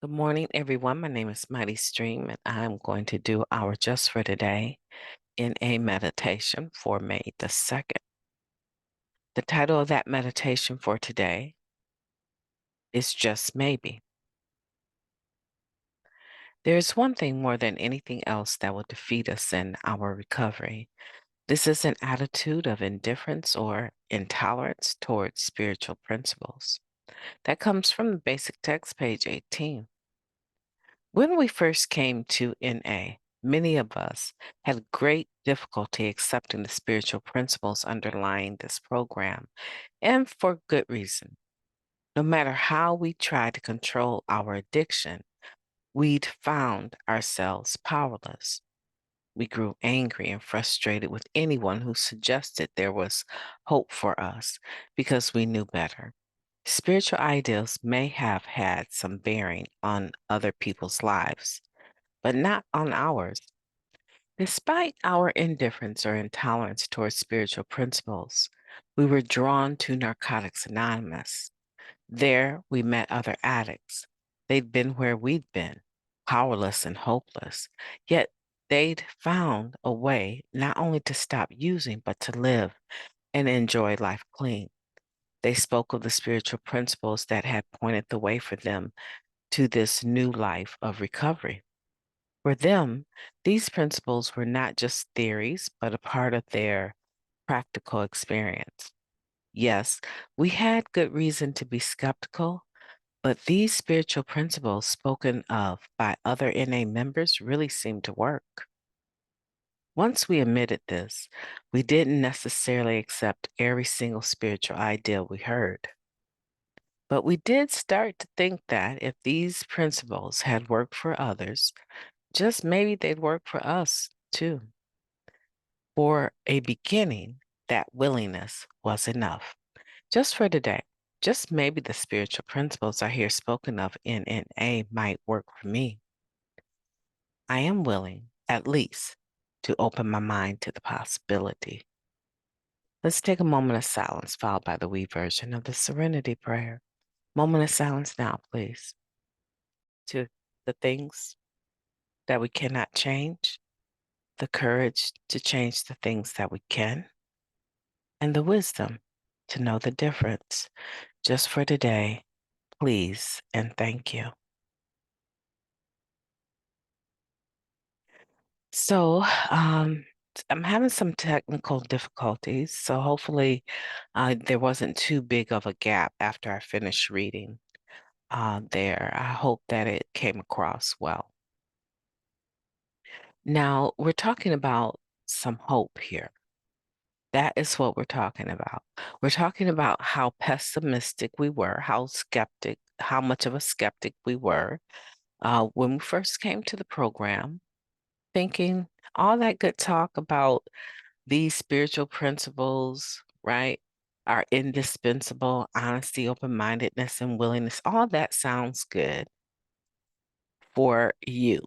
Good morning, everyone. My name is MightyStream, and I'm going to do our Just for Today in a meditation for May the 2nd. The title of that meditation for today is Just Maybe. There is one thing more than anything else that will defeat us in our recovery. This is an attitude of indifference or intolerance towards spiritual principles. That comes from the basic text, page 18. When we first came to NA, many of us had great difficulty accepting the spiritual principles underlying this program, and for good reason. No matter how we tried to control our addiction, we'd found ourselves powerless. We grew angry and frustrated with anyone who suggested there was hope for us because we knew better. Spiritual ideals may have had some bearing on other people's lives, but not on ours. Despite our indifference or intolerance towards spiritual principles, we were drawn to Narcotics Anonymous. There, we met other addicts. They'd been where we'd been, powerless and hopeless, yet they'd found a way not only to stop using, but to live and enjoy life clean. They spoke of the spiritual principles that had pointed the way for them to this new life of recovery. For them, these principles were not just theories, but a part of their practical experience. Yes, we had good reason to be skeptical, but these spiritual principles spoken of by other NA members really seemed to work. Once we admitted this, we didn't necessarily accept every single spiritual idea we heard. But we did start to think that if these principles had worked for others, just maybe they'd work for us too. For a beginning, that willingness was enough. Just for today, just maybe the spiritual principles I hear spoken of in NA might work for me. I am willing, at least, to open my mind to the possibility. Let's take a moment of silence, followed by the we version of the Serenity Prayer. Moment of silence now, please. To the things that we cannot change, the courage to change the things that we can, and the wisdom to know the difference. Just for today, please and thank you. So, I'm having some technical difficulties, so hopefully there wasn't too big of a gap after I finished reading there. I hope that it came across well. Now, we're talking about some hope here. That is what we're talking about. We're talking about how pessimistic we were, how much of a skeptic we were when we first came to the program, thinking all that good talk about these spiritual principles, right, are indispensable, honesty, open-mindedness, and willingness. All that sounds good for you.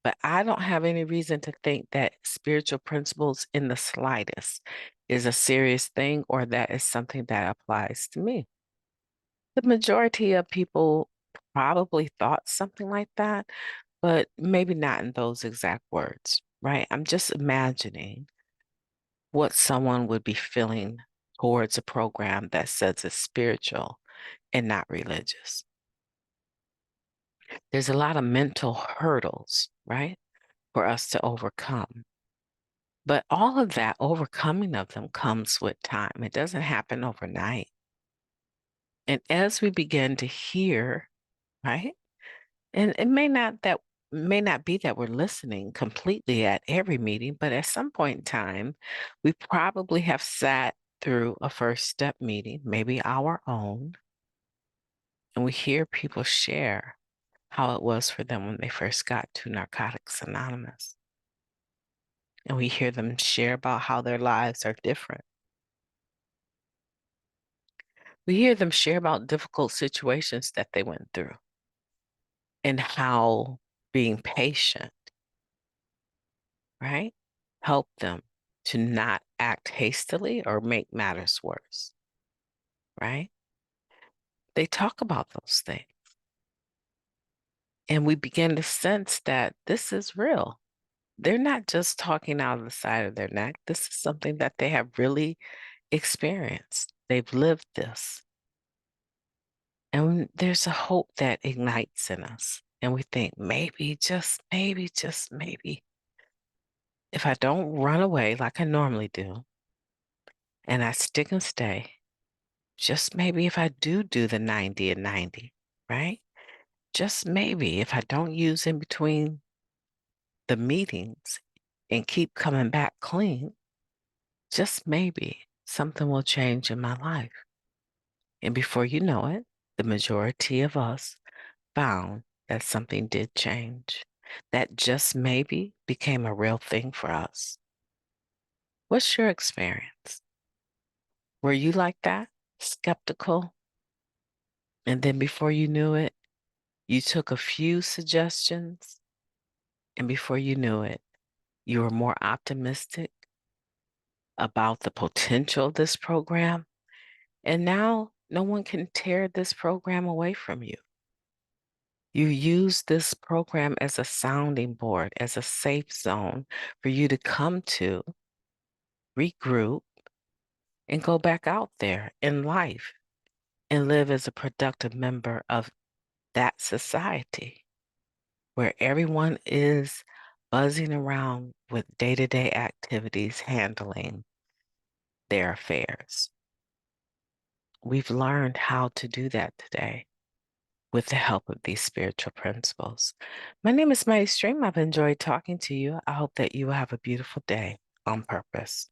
But I don't have any reason to think that spiritual principles in the slightest is a serious thing or that is something that applies to me. The majority of people probably thought something like that, but maybe not in those exact words, right? I'm just imagining what someone would be feeling towards a program that says it's spiritual and not religious. There's a lot of mental hurdles, right, for us to overcome. But all of that overcoming of them comes with time. It doesn't happen overnight. And as we begin to hear, right? And it may not be that we're listening completely at every meeting, but at some point in time, we probably have sat through a first step meeting, maybe our own, and we hear people share how it was for them when they first got to Narcotics Anonymous. And we hear them share about how their lives are different. We hear them share about difficult situations that they went through and how being patient, right, helped them to not act hastily or make matters worse, right? They talk about those things. And we begin to sense that this is real. They're not just talking out of the side of their neck. This is something that they have really experienced. They've lived this. And there's a hope that ignites in us. And we think, maybe, just maybe, if I don't run away like I normally do, and I stick and stay, just maybe if I do the 90 and 90, right? Just maybe if I don't use in between the meetings and keep coming back clean, just maybe something will change in my life. And before you know it, the majority of us found that something did change. That just maybe became a real thing for us. What's your experience? Were you like that? Skeptical? And then before you knew it, you took a few suggestions, and before you knew it, you were more optimistic about the potential of this program. And now no one can tear this program away from you. You use this program as a sounding board, as a safe zone for you to come to, regroup, and go back out there in life and live as a productive member of that society where everyone is buzzing around with day-to-day activities handling their affairs. We've learned how to do that today with the help of these spiritual principles. My name is MightyStream. I've enjoyed talking to you. I hope that you will have a beautiful day on purpose.